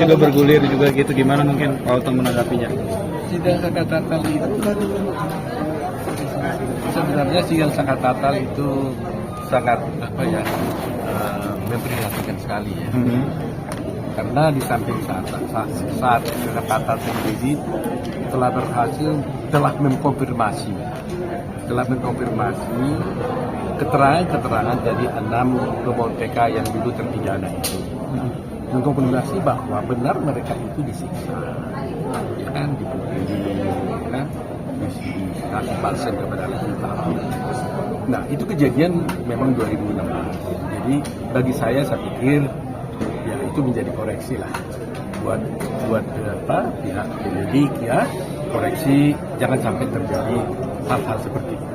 juga bergulir juga gitu, gimana mungkin Pak Oto menanggapinya? Sidang sengketa tatal itu sebenarnya sidang sengketa tatal itu sangat memprihatinkan sekali ya. Karena di samping saat sengketa tatal terjadi telah mengkonfirmasi keterangan dari 6 pegawai PK yang dulu terpidana itu, mengkonfirmasi bahwa benar mereka itu disiksa, ya kan, dipukuli, kan, dikasih balsam kepada anak kita. Nah, itu kejadian memang 2016. Jadi bagi saya pikir ya itu menjadi koreksi lah buat pihak penyidik, ya, koreksi jangan sampai terjadi hal-hal seperti itu.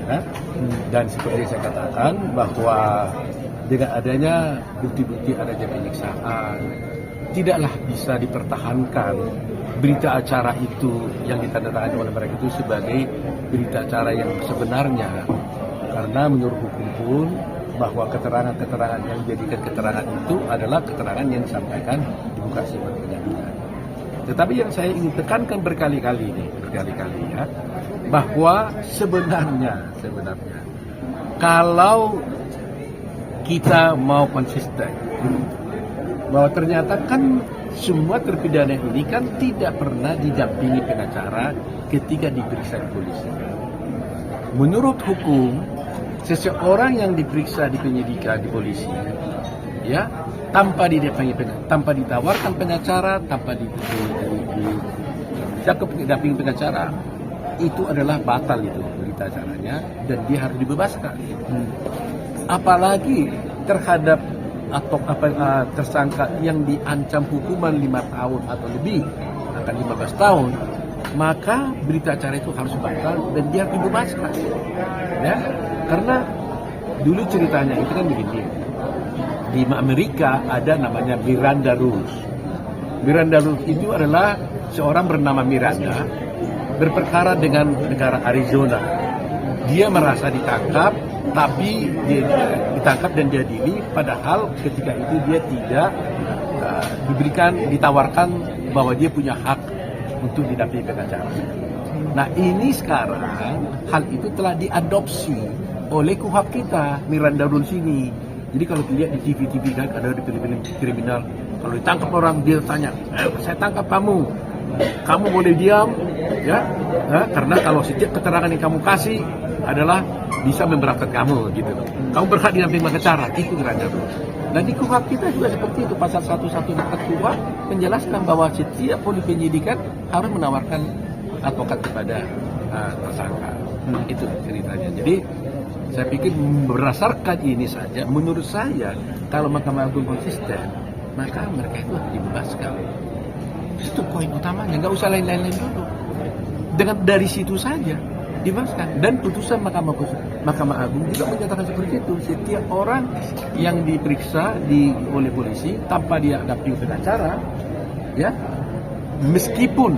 Ya. Dan seperti saya katakan bahwa dengan adanya bukti-bukti adanya penyiksaan, tidaklah bisa dipertahankan berita acara itu yang ditandatangani oleh mereka itu sebagai berita acara yang sebenarnya, karena menurut hukum pun bahwa keterangan-keterangan yang dijadikan keterangan itu adalah keterangan yang disampaikan di muka sidang pengadilan. Tetapi yang saya ingin tekankan berkali-kali ya, bahwa sebenarnya kalau kita mau konsisten bahwa ternyata kan semua terpidana ini kan tidak pernah didampingi pengacara ketika diperiksa di polisi. Menurut hukum, seseorang yang diperiksa di penyidikan di polisi, ya, tanpa ditawarkan pengacara, tanpa didampingi pengacara, itu adalah batal itu berita acaranya dan dia harus dibebaskan. Apalagi terhadap atau tersangka yang diancam hukuman 5 tahun atau lebih, akan 15 tahun, maka berita acara itu harus batal dan dia harus dibebaskan. Ya, karena dulu ceritanya itu kan begini. Di Amerika ada namanya Miranda Rules. Miranda Rules itu adalah seorang bernama Miranda berperkara dengan negara Arizona. Dia merasa ditangkap, tapi dia ditangkap dan diadili, padahal ketika itu dia tidak ditawarkan bahwa dia punya hak untuk didampingi pengacara. Nah, ini sekarang hal itu telah diadopsi oleh KUHP kita, Miranda Rules ini. Jadi kalau dilihat di TV kan ada di film-film kriminal, kalau ditangkap orang dia tanya, saya tangkap kamu boleh diam, ya, karena kalau setiap keterangan yang kamu kasih adalah bisa memberatkan kamu, gitu. Kamu berhak didampingi pengacara, itu Miranda Rules. Dan di KUHP kita juga seperti itu, pasal 114 KUHP menjelaskan bahwa setiap polisi penyidikan harus menawarkan advokat kepada tersangka. Itu ceritanya. Jadi saya pikir berdasarkan ini saja, menurut saya kalau Mahkamah Agung konsisten, maka mereka itu harus dibebaskan. Itu poin utamanya, nggak usah lain-lain dulu. Dengan dari situ saja dibebaskan. Dan putusan Mahkamah Agung juga menyatakan seperti itu. Setiap orang yang diperiksa oleh polisi tanpa dia dampingi pengacara, ya, meskipun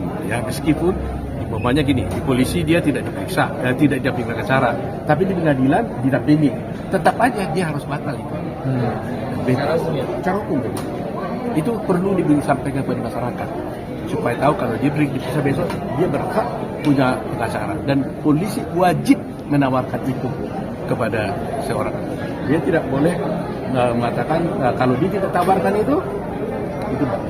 umpamanya gini, di polisi dia tidak diperiksa, tidak didampingi pengacara, tapi di pengadilan didampingi, tetap aja dia harus batal itu. Cara hukum itu perlu disampaikan kepada masyarakat supaya tahu kalau dia diperiksa besok dia berhak punya pengacara, dan polisi wajib menawarkan itu kepada seorang. Dia tidak boleh mengatakan kalau dia tidak tawarkan itu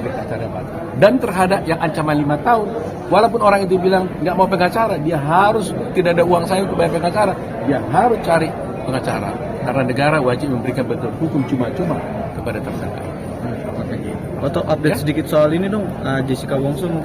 pengacara batal. Dan terhadap yang ancaman 5 tahun, walaupun orang itu bilang nggak mau pengacara, dia harus, tidak ada uang saya untuk bayar pengacara, dia harus cari pengacara karena negara wajib memberikan bantuan hukum cuma-cuma kepada tersangka. Atau update sedikit soal ini dong, Jessica Wongso.